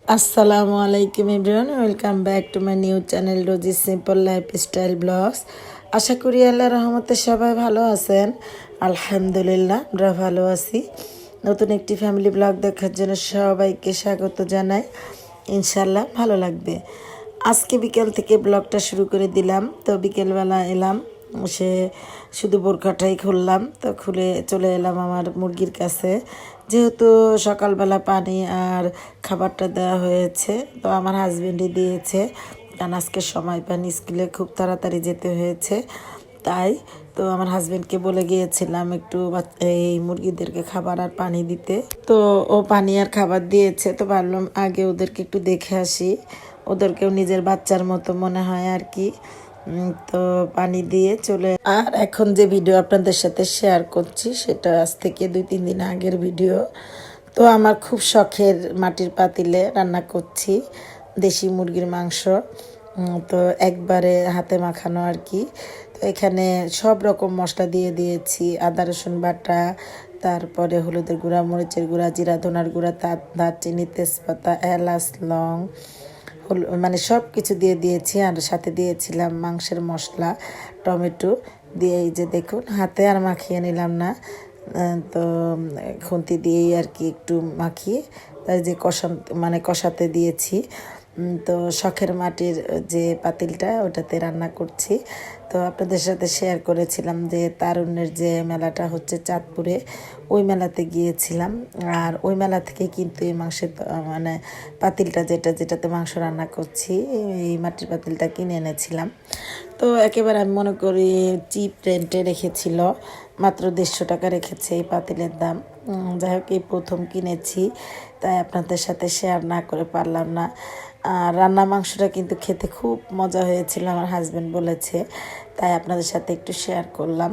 আসসালামু আলাইকুম everyone, welcome back to my new channel Rosie simple lifestyle blogs. আশা করি আল্লাহর রহমতে সবাই ভালো আছেন। আলহামদুলিল্লাহ আমরা ভালো আছি। নতুন একটি ফ্যামিলি ব্লগ দেখার জন্য সবাইকে স্বাগত জানাই। ইনশাল্লাহ ভালো লাগবে। আজকে বিকেল থেকে ব্লগটা শুরু করে দিলাম। তো বিকেলবেলা এলাম, সে শুধু বোরখাটাই খুললাম, তো খুলে চলে এলাম আমার মুরগির কাছে। যেহেতু সকালবেলা পানি আর খাবারটা দেওয়া হয়েছে, তো আমার হাজবেন্ডই দিয়েছে, কারণ আজকে সময় পানি, স্কুলে খুব তাড়াতাড়ি যেতে হয়েছে। তাই তো আমার হাজবেন্ডকে বলে গিয়েছিলাম একটু এই মুরগিদেরকে খাবার আর পানি দিতে। তো ও পানি আর খাবার দিয়েছে, তো ভাবলাম আগে ওদেরকে একটু দেখে আসি, ওদেরকেও নিজের বাচ্চার মতো মনে হয় আর কি। তো পানি দিয়ে চলে, আর এখন যে ভিডিও আপনাদের সাথে শেয়ার করছি সেটা আজ থেকে 2-3 দিন আগের ভিডিও। তো আমার খুব শখের মাটির পাতিলে রান্না করছি দেশি মুরগির মাংস। তো একবারে হাতে মাখানো আর কি। তো এখানে সব রকম মশলা দিয়ে দিয়েছি, আদা রসুন বাটা, তারপরে হলুদের গুঁড়া, মরিচের গুঁড়া, জিরা ধনার গুঁড়া, দারচিনি, তেজপাতা, এলাচ, লং, মানে সব কিছু দিয়ে দিয়েছি। আর সাথে দিয়েছিলাম মাংসের মশলা, টমেটো দিয়ে। এই যে দেখুন, হাতে আর মাখিয়ে নিলাম না, তো খুন্তি দিয়েই আর কি একটু মাখিয়ে তাই যে কষাতে দিয়েছি। তো শখের মাটির যে পাতিলটা, ওটাতে রান্না করছি। তো আপনাদের সাথে শেয়ার করেছিলাম যে তারুণ্যের যে মেলাটা হচ্ছে চাঁদপুরে, ওই মেলাতে গিয়েছিলাম। আর ওই মেলা থেকে কিন্তু এই মাংসের পাতিলটা, যেটাতে মাংস রান্না করছি, এই মাটির পাতিলটা কিনে এনেছিলাম। তো একেবারে আমি মনে করি চিপ রেন্টে রেখেছিল, মাত্র 150 টাকা রেখেছে এই পাতিলের দাম। যাই হোক, এই প্রথম কিনেছি, তাই আপনাদের সাথে শেয়ার না করে পারলাম না। আর রান্না মাংসটা কিন্তু খেতে খুব মজা হয়েছিল, আমার হাজব্যান্ড বলেছে, তাই আপনাদের সাথে একটু শেয়ার করলাম।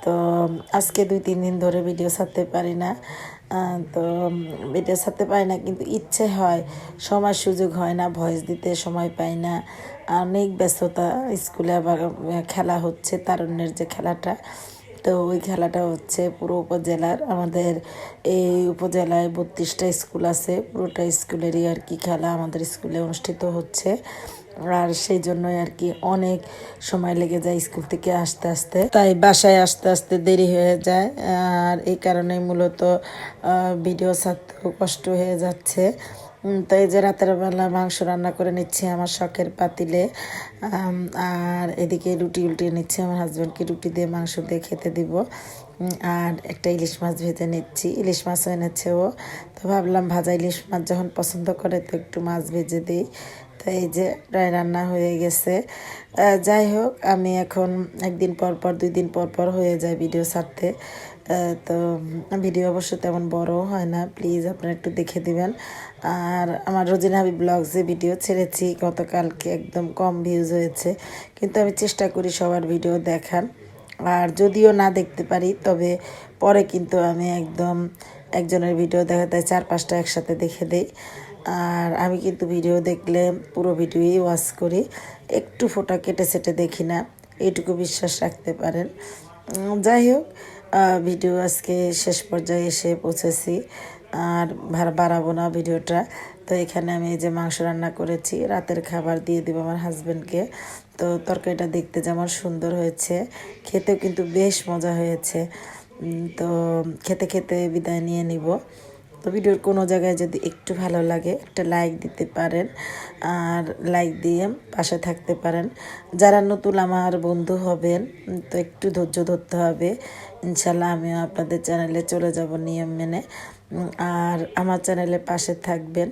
তো আজকে 2-3 দিন ধরে ভিডিও ছাড়তে পারি না। তো ভিডিও ছাড়তে পারি না, কিন্তু ইচ্ছে হয়, সময় সুযোগ হয় না, ভয়েস দিতে সময় পাই না, অনেক ব্যস্ততা। স্কুলে আবার খেলা হচ্ছে, তারুণ্যের যে খেলাটা, তো ওই খেলাটা হচ্ছে পুরো উপজেলার, আমাদের এই উপজেলায় 32টা স্কুল আছে, পুরোটা স্কুলেরই আর কি খেলা আমাদের স্কুলে অনুষ্ঠিত হচ্ছে। আর সেই জন্যই আর কি অনেক সময় লেগে যায় স্কুল থেকে আসতে আসতে, তাই বাসায় আসতে আসতে দেরি হয়ে যায়। আর এই কারণে মূলত ভিডিও ছাড়তেও কষ্ট হয়ে যাচ্ছে। তো এই যে রাতের বেলা মাংস রান্না করে নিচ্ছি আমার শখের পাতিলে। আর এদিকে রুটি উল্টিয়ে নিচ্ছি, আমার হাজব্যান্ডকে রুটি দিয়ে মাংস দিয়ে খেতে দিব। আর একটা ইলিশ মাছ ভেজে নিচ্ছি, ইলিশ মাছও এনেছে ও। তো ভাবলাম ভাজা ইলিশ মাছ যখন পছন্দ করে, তো একটু মাছ ভেজে দিই। তো এই যে প্রায় রান্না হয়ে গেছে। যাই হোক, আমি এখন 1 দিন পর পর 2 দিন পর পর হয়ে যায় ভিডিও ছাড়তে। তো ভিডিও অবশ্য তেমন বড় হয় না, প্লিজ আপনারা একটু দেখে দিবেন। আর আমার রোজিনা হাবিব ব্লগসে ভিডিও ছেড়েছি গতকালকে, একদম কম ভিউজ হয়েছে, কিন্তু আমি চেষ্টা করি সবার ভিডিও দেখার। আর যদিও না দেখতে পারি, তবে পরে কিন্তু আমি একদম একজনের ভিডিও দেখাতে 4-5টা একসাথে দেখে দেই। আর আমি কিন্তু ভিডিও দেখলে পুরো ভিডিওই ওয়াচ করি, একটু ফোটা কেটে সেটে দেখি না, এইটুকু বিশ্বাস রাখতে পারেন। যাই হোক, ভিডিও আজকে শেষ পর্যায়ে এসে পৌঁছেছি, আর বাড়াবো না ভিডিওটা। তো এখানে আমি এই যে মাংস রান্না করেছি, রাতের খাবার দিয়ে দিব আমার হাজব্যান্ডকে। তো তরকারিটা দেখতে যেমন সুন্দর হয়েছে, খেতেও কিন্তু বেশ মজা হয়েছে। তো খেতে খেতে বিদায় নিয়ে নিব। তো ভিডিওর কোনো জায়গায় যদি একটু ভালো লাগে, একটা লাইক দিতে পারেন, আর লাইক দিয়ে পাশে থাকতে পারেন। যারা নতুন আমার বন্ধু হবেন, তো একটু ধৈর্য ধরতে হবে, ইনশাল্লাহ আমিও আপনাদের চ্যানেলে চলে যাব নিয়ম মেনে। আর আমার চ্যানেলে পাশে থাকবেন,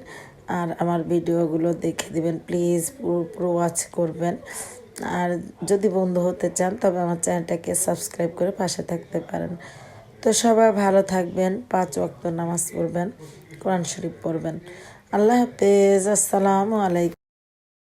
আর আমার ভিডিওগুলো দেখে দিবেন প্লিজ, পুরো ওয়াচ করবেন। আর যদি বন্ধু হতে চান, তবে আমার চ্যানেলটাকে সাবস্ক্রাইব করে পাশে থাকতে পারেন। তো সবাই ভালো থাকবেন, 5 ওয়াক্ত নামাজ পড়বেন, কোরআন শরীফ পড়বেন। আল্লাহ হাফেজ, আসসালামু আলাইকুম।